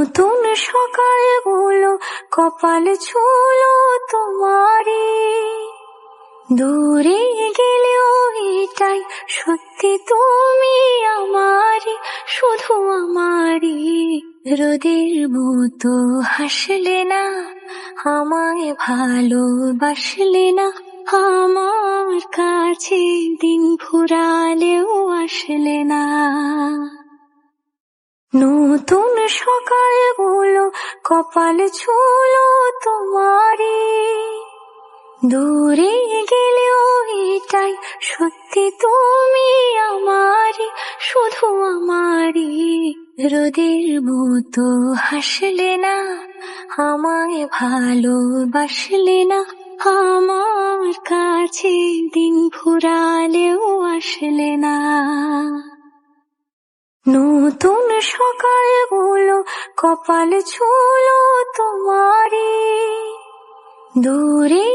নতুন সকালগুলো কপাল ছুলো তোমারই, দূরে গেলেও এটাই সত্যি তুমি আমারই, শুধু আমারই। রোদের মতো হাসলে না, আমায় ভালোবাসলে না, আমার কাছে দিন ফুরালেও আসলে না। নতুন সকালগুলো কপাল ছুলো তোমারই, দূরে গেলেও এটাই সত্যি তুমি আমারই, শুধু আমারই। রোদের মতো হাসলে না, আমায় ভালোবাসলে না, আমার কাছে দিন ফুরালেও আসলে না। নতুন সকালগুলো কপাল ছুলো তোমারই, দূরে